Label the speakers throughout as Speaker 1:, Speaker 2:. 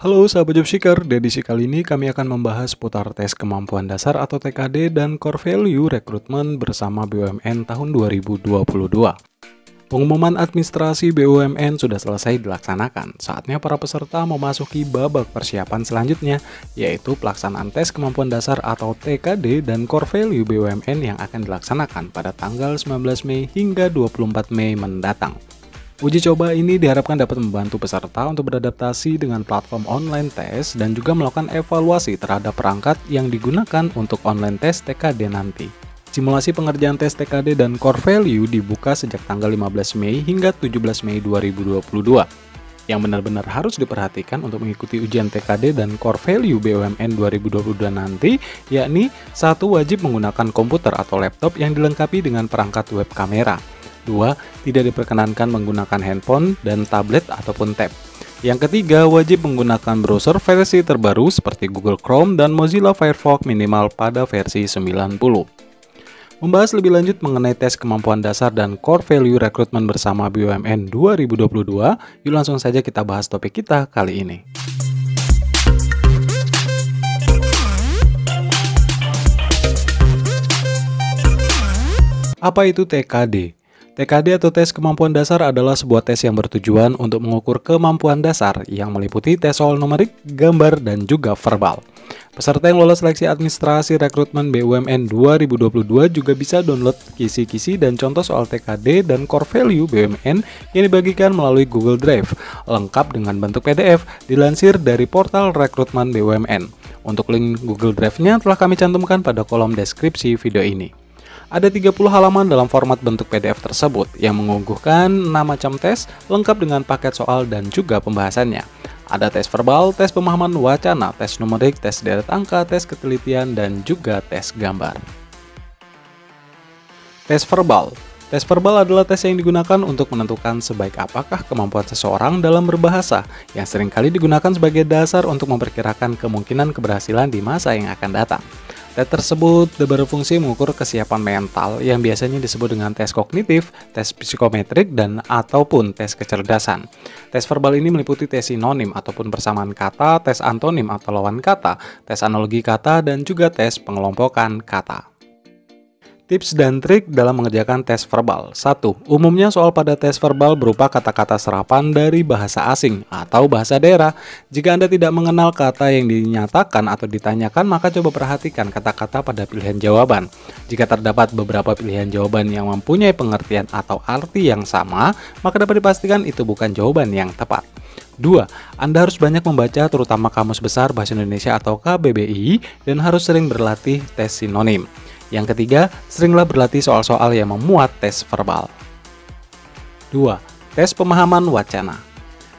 Speaker 1: Halo sahabat Jobseeker, di edisi kali ini kami akan membahas seputar tes kemampuan dasar atau TKD dan core value rekrutmen bersama BUMN tahun 2022. Pengumuman administrasi BUMN sudah selesai dilaksanakan. Saatnya para peserta memasuki babak persiapan selanjutnya, yaitu pelaksanaan tes kemampuan dasar atau TKD dan core value BUMN yang akan dilaksanakan pada tanggal 19 Mei hingga 24 Mei mendatang. Uji coba ini diharapkan dapat membantu peserta untuk beradaptasi dengan platform online tes dan juga melakukan evaluasi terhadap perangkat yang digunakan untuk online tes TKD nanti. Simulasi pengerjaan tes TKD dan core value dibuka sejak tanggal 15 Mei hingga 17 Mei 2022. Yang benar-benar harus diperhatikan untuk mengikuti ujian TKD dan core value BUMN 2022 nanti, yakni 1. Wajib menggunakan komputer atau laptop yang dilengkapi dengan perangkat web kamera. 2. Tidak diperkenankan menggunakan handphone dan tablet ataupun tab. Yang ketiga, wajib menggunakan browser versi terbaru seperti Google Chrome dan Mozilla Firefox minimal pada versi 90. Membahas lebih lanjut mengenai tes kemampuan dasar dan core value rekrutmen bersama BUMN 2022, yuk langsung saja kita bahas topik kita kali ini. Apa itu TKD? TKD atau tes kemampuan dasar adalah sebuah tes yang bertujuan untuk mengukur kemampuan dasar yang meliputi tes soal numerik, gambar, dan juga verbal. Peserta yang lolos seleksi administrasi rekrutmen BUMN 2022 juga bisa download kisi-kisi dan contoh soal TKD dan core value BUMN yang dibagikan melalui Google Drive, lengkap dengan bentuk PDF, dilansir dari portal rekrutmen BUMN. Untuk link Google Drive-nya telah kami cantumkan pada kolom deskripsi video ini. Ada 30 halaman dalam format bentuk PDF tersebut yang mengukuhkan 6 macam tes lengkap dengan paket soal dan juga pembahasannya. Ada tes verbal, tes pemahaman wacana, tes numerik, tes deret angka, tes ketelitian, dan juga tes gambar. Tes verbal. Tes verbal adalah tes yang digunakan untuk menentukan sebaik apakah kemampuan seseorang dalam berbahasa, yang seringkali digunakan sebagai dasar untuk memperkirakan kemungkinan keberhasilan di masa yang akan datang. Tes tersebut berfungsi mengukur kesiapan mental yang biasanya disebut dengan tes kognitif, tes psikometrik, dan ataupun tes kecerdasan. Tes verbal ini meliputi tes sinonim ataupun persamaan kata, tes antonim atau lawan kata, tes analogi kata, dan juga tes pengelompokan kata. Tips dan trik dalam mengerjakan tes verbal. 1. Umumnya soal pada tes verbal berupa kata-kata serapan dari bahasa asing atau bahasa daerah. Jika Anda tidak mengenal kata yang dinyatakan atau ditanyakan, maka coba perhatikan kata-kata pada pilihan jawaban. Jika terdapat beberapa pilihan jawaban yang mempunyai pengertian atau arti yang sama, maka dapat dipastikan itu bukan jawaban yang tepat. 2. Anda harus banyak membaca terutama Kamus Besar Bahasa Indonesia atau KBBI dan harus sering berlatih tes sinonim. Yang ketiga, seringlah berlatih soal-soal yang memuat tes verbal. 2. Tes pemahaman wacana.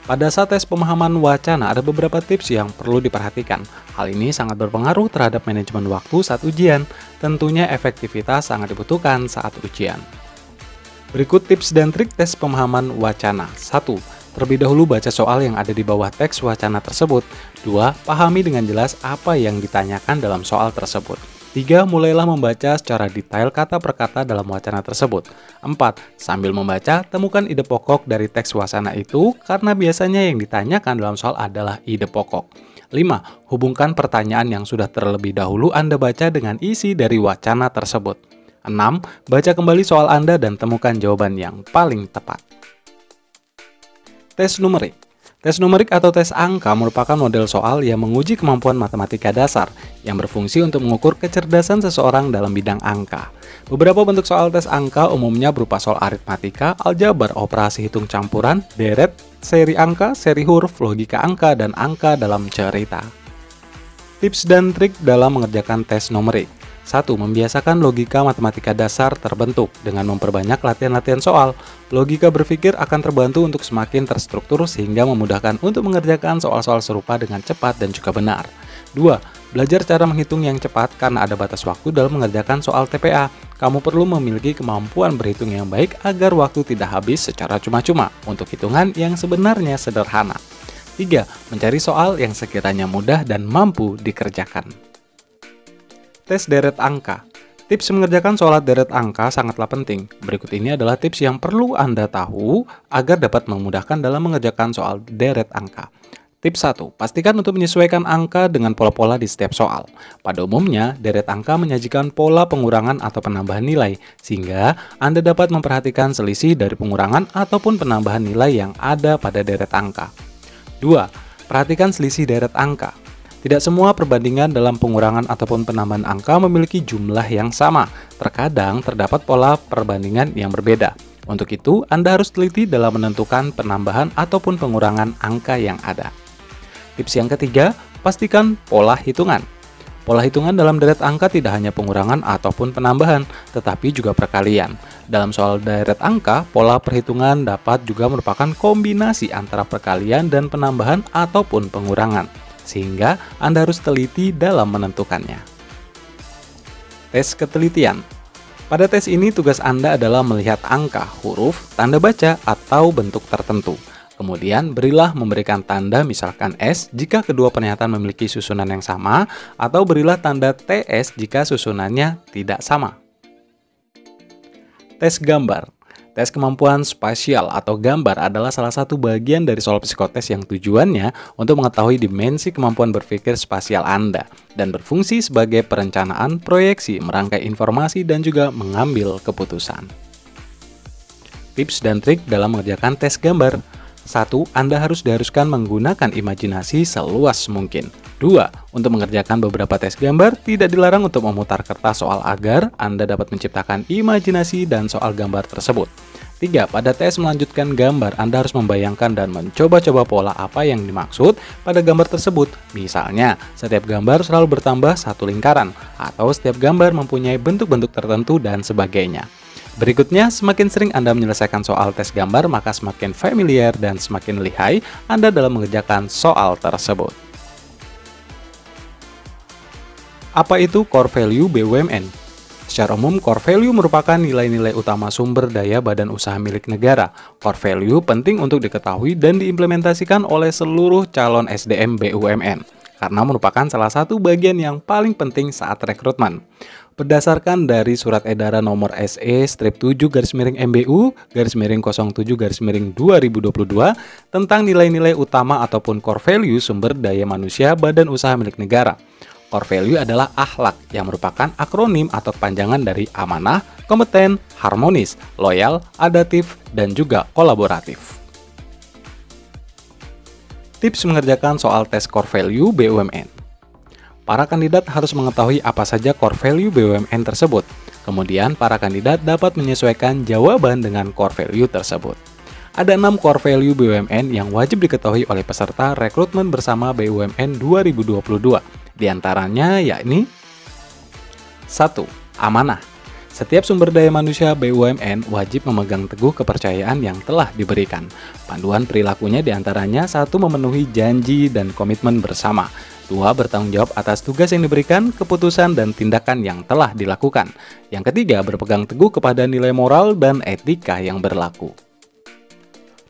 Speaker 1: Pada saat tes pemahaman wacana ada beberapa tips yang perlu diperhatikan. Hal ini sangat berpengaruh terhadap manajemen waktu saat ujian. Tentunya efektivitas sangat dibutuhkan saat ujian. Berikut tips dan trik tes pemahaman wacana. 1. Terlebih dahulu baca soal yang ada di bawah teks wacana tersebut. 2. Pahami dengan jelas apa yang ditanyakan dalam soal tersebut. 3. Mulailah membaca secara detail kata per kata dalam wacana tersebut. 4. Sambil membaca, temukan ide pokok dari teks wacana itu karena biasanya yang ditanyakan dalam soal adalah ide pokok. 5. Hubungkan pertanyaan yang sudah terlebih dahulu Anda baca dengan isi dari wacana tersebut. 6. Baca kembali soal Anda dan temukan jawaban yang paling tepat. Tes numerik. Tes numerik atau tes angka merupakan model soal yang menguji kemampuan matematika dasar yang berfungsi untuk mengukur kecerdasan seseorang dalam bidang angka. Beberapa bentuk soal tes angka umumnya berupa soal aritmatika, aljabar, operasi hitung campuran, deret, seri angka, seri huruf, logika angka, dan angka dalam cerita. Tips dan trik dalam mengerjakan tes numerik. 1. Membiasakan logika matematika dasar terbentuk dengan memperbanyak latihan-latihan soal. Logika berpikir akan terbantu untuk semakin terstruktur sehingga memudahkan untuk mengerjakan soal-soal serupa dengan cepat dan juga benar. 2. Belajar cara menghitung yang cepat karena ada batas waktu dalam mengerjakan soal TPA. Kamu perlu memiliki kemampuan berhitung yang baik agar waktu tidak habis secara cuma-cuma untuk hitungan yang sebenarnya sederhana. 3. Mencari soal yang sekiranya mudah dan mampu dikerjakan. Tes deret angka. Tips mengerjakan soal deret angka sangatlah penting. Berikut ini adalah tips yang perlu Anda tahu agar dapat memudahkan dalam mengerjakan soal deret angka. Tips 1. Pastikan untuk menyesuaikan angka dengan pola-pola di setiap soal. Pada umumnya, deret angka menyajikan pola pengurangan atau penambahan nilai, sehingga Anda dapat memperhatikan selisih dari pengurangan ataupun penambahan nilai yang ada pada deret angka. 2. Perhatikan selisih deret angka. Tidak semua perbandingan dalam pengurangan ataupun penambahan angka memiliki jumlah yang sama. Terkadang terdapat pola perbandingan yang berbeda. Untuk itu, Anda harus teliti dalam menentukan penambahan ataupun pengurangan angka yang ada. Tips yang ketiga, pastikan pola hitungan. Pola hitungan dalam deret angka tidak hanya pengurangan ataupun penambahan, tetapi juga perkalian. Dalam soal deret angka, pola perhitungan dapat juga merupakan kombinasi antara perkalian dan penambahan ataupun pengurangan, sehingga Anda harus teliti dalam menentukannya. Tes ketelitian. Pada tes ini, tugas Anda adalah melihat angka, huruf, tanda baca, atau bentuk tertentu. Kemudian berilah memberikan tanda misalkan S jika kedua pernyataan memiliki susunan yang sama, atau berilah tanda TS jika susunannya tidak sama. Tes gambar. Tes kemampuan spasial atau gambar adalah salah satu bagian dari soal psikotes yang tujuannya untuk mengetahui dimensi kemampuan berpikir spasial Anda dan berfungsi sebagai perencanaan, proyeksi, merangkai informasi, dan juga mengambil keputusan. Tips dan trik dalam mengerjakan tes gambar. 1. Anda harus diharuskan menggunakan imajinasi seluas mungkin. 2. Untuk mengerjakan beberapa tes gambar, tidak dilarang untuk memutar kertas soal agar Anda dapat menciptakan imajinasi dan soal gambar tersebut. 3. Pada tes melanjutkan gambar, Anda harus membayangkan dan mencoba-coba pola apa yang dimaksud pada gambar tersebut. Misalnya, setiap gambar selalu bertambah satu lingkaran, atau setiap gambar mempunyai bentuk-bentuk tertentu dan sebagainya. Berikutnya, semakin sering Anda menyelesaikan soal tes gambar, maka semakin familiar dan semakin lihai Anda dalam mengerjakan soal tersebut. Apa itu core value BUMN? Secara umum, core value merupakan nilai-nilai utama sumber daya badan usaha milik negara. Core value penting untuk diketahui dan diimplementasikan oleh seluruh calon SDM BUMN, karena merupakan salah satu bagian yang paling penting saat rekrutmen. Berdasarkan dari Surat Edaran Nomor SE-7-MBU-07-2022 tentang nilai-nilai utama ataupun core value sumber daya manusia badan usaha milik negara. Core value adalah akhlak yang merupakan akronim atau kepanjangan dari amanah, kompeten, harmonis, loyal, adaptif, dan juga kolaboratif. Tips mengerjakan soal tes core value BUMN. Para kandidat harus mengetahui apa saja core value BUMN tersebut. Kemudian, para kandidat dapat menyesuaikan jawaban dengan core value tersebut. Ada 6 core value BUMN yang wajib diketahui oleh peserta rekrutmen bersama BUMN 2022. Di antaranya yakni 1. Amanah. Setiap sumber daya manusia BUMN wajib memegang teguh kepercayaan yang telah diberikan. Panduan perilakunya diantaranya 1. Memenuhi janji dan komitmen bersama. 2. Bertanggung jawab atas tugas yang diberikan, keputusan, dan tindakan yang telah dilakukan. Yang ketiga, berpegang teguh kepada nilai moral dan etika yang berlaku.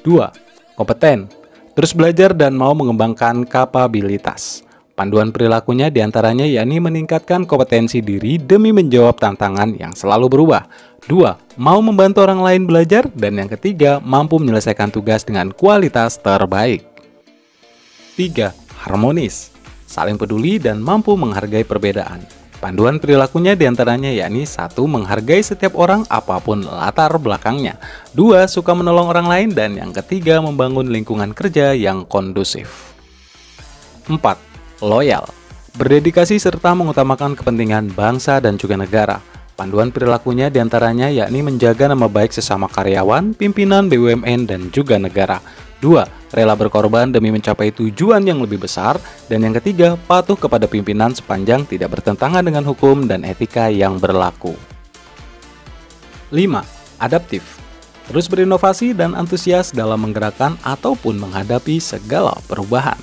Speaker 1: 2. Kompeten. Terus belajar dan mau mengembangkan kapabilitas. Panduan perilakunya diantaranya yakni meningkatkan kompetensi diri demi menjawab tantangan yang selalu berubah. 2. Mau membantu orang lain belajar. Dan yang ketiga, mampu menyelesaikan tugas dengan kualitas terbaik. 3. Harmonis. Saling peduli dan mampu menghargai perbedaan. Panduan perilakunya diantaranya yakni 1. Menghargai setiap orang apapun latar belakangnya. 2. Suka menolong orang lain. Dan yang ketiga, membangun lingkungan kerja yang kondusif. 4. Loyal. Berdedikasi serta mengutamakan kepentingan bangsa dan juga negara. Panduan perilakunya diantaranya yakni menjaga nama baik sesama karyawan, pimpinan BUMN, dan juga negara. 2. Rela berkorban demi mencapai tujuan yang lebih besar. Dan yang ketiga, patuh kepada pimpinan sepanjang tidak bertentangan dengan hukum dan etika yang berlaku. 5. Adaptif. Terus berinovasi dan antusias dalam menggerakkan ataupun menghadapi segala perubahan.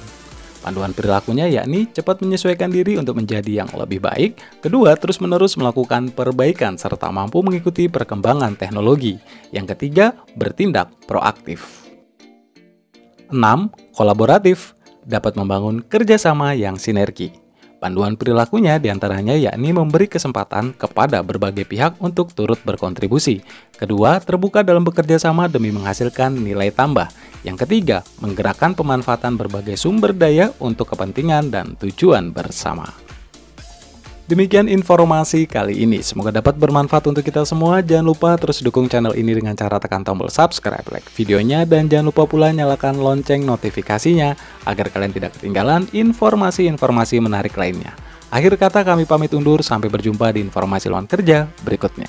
Speaker 1: Panduan perilakunya yakni cepat menyesuaikan diri untuk menjadi yang lebih baik. Kedua, terus-menerus melakukan perbaikan serta mampu mengikuti perkembangan teknologi. Yang ketiga, bertindak proaktif. 6. Kolaboratif. Dapat membangun kerjasama yang sinergi. Panduan perilakunya diantaranya yakni memberi kesempatan kepada berbagai pihak untuk turut berkontribusi. Kedua, terbuka dalam bekerja sama demi menghasilkan nilai tambah. Yang ketiga, menggerakkan pemanfaatan berbagai sumber daya untuk kepentingan dan tujuan bersama. Demikian informasi kali ini, semoga dapat bermanfaat untuk kita semua. Jangan lupa terus dukung channel ini dengan cara tekan tombol subscribe, like videonya, dan jangan lupa pula nyalakan lonceng notifikasinya agar kalian tidak ketinggalan informasi-informasi menarik lainnya. Akhir kata kami pamit undur, sampai berjumpa di informasi lowongan kerja berikutnya.